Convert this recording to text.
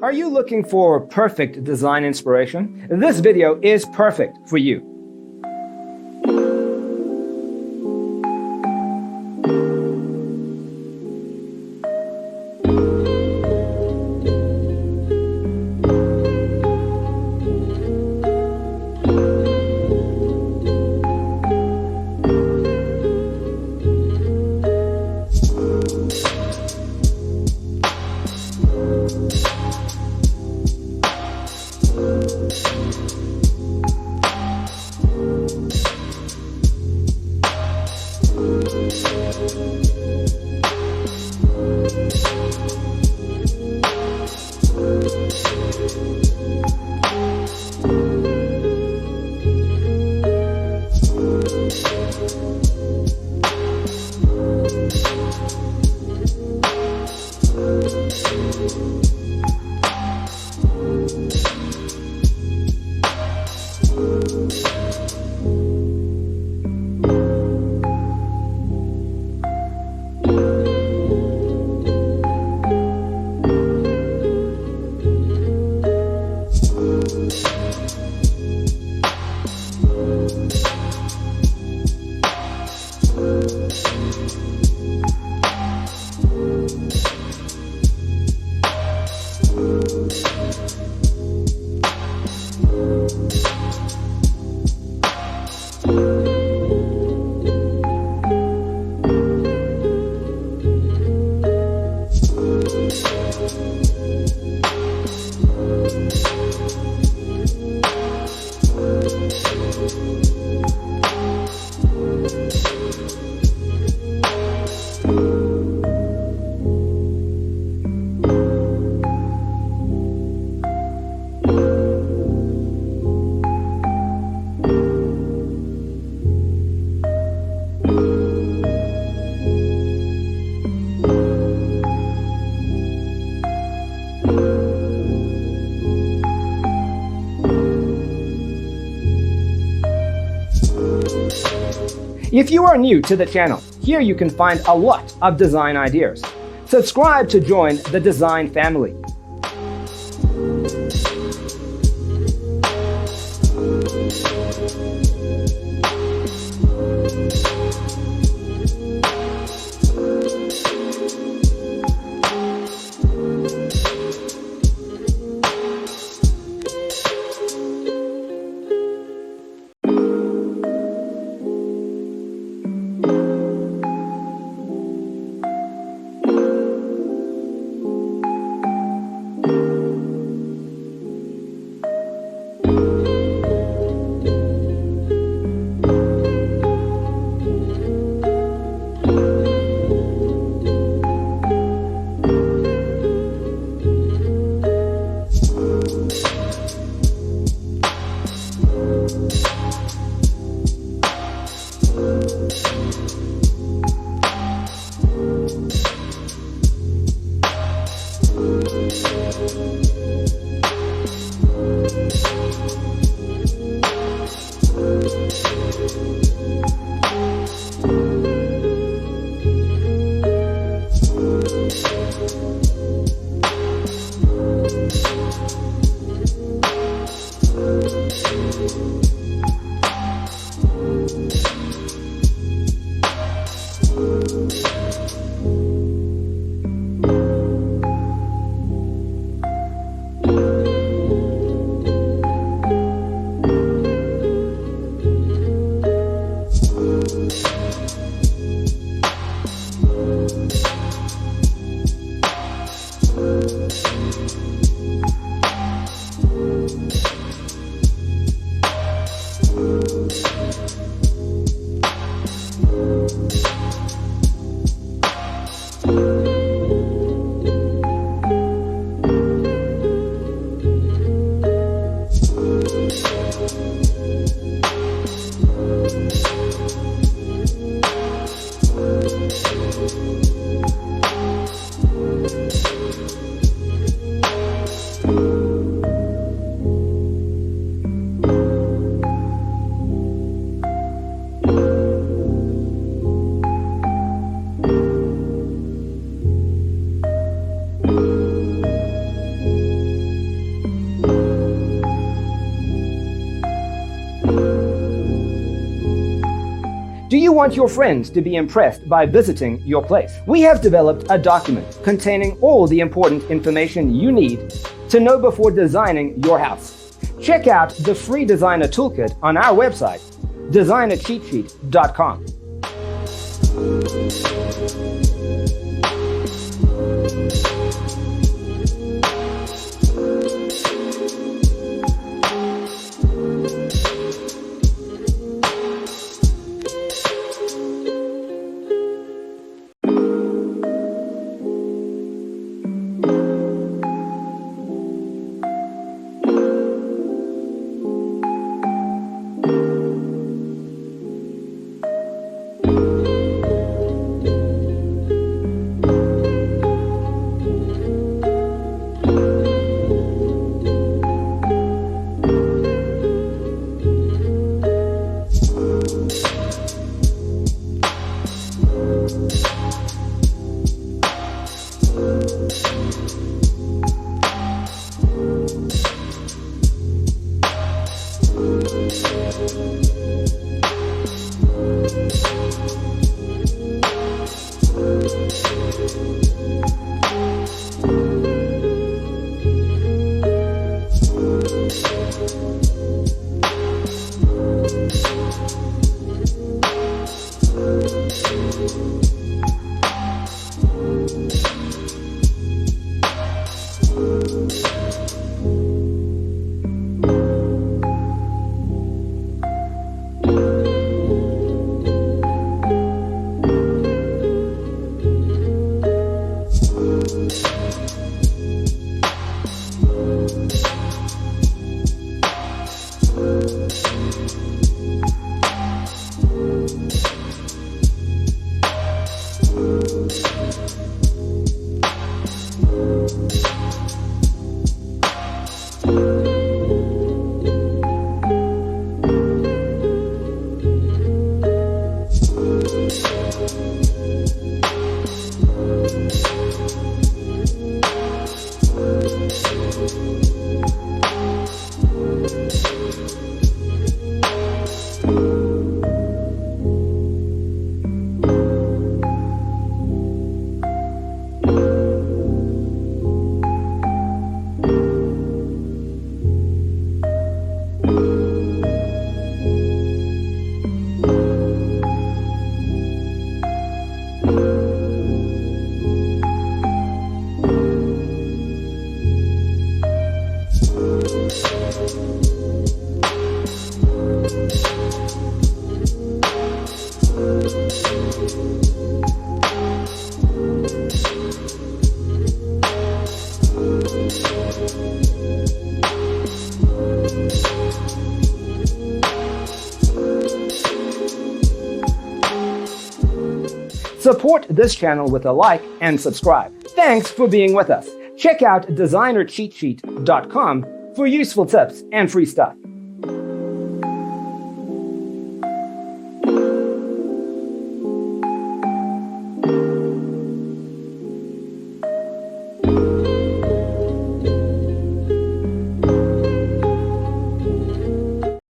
Are you looking for perfect design inspiration? This video is perfect for you. If you are new to the channel, here you can find a lot of design ideas. Subscribe to join the design family. want your friends to be impressed by visiting your place. We have developed a document containing all the important information you need to know before designing your house. Check out the free designer toolkit on our website, designercheatsheet.com. Support this channel with a like and subscribe. Thanks for being with us. Check out designercheatsheet.com for useful tips and free stuff.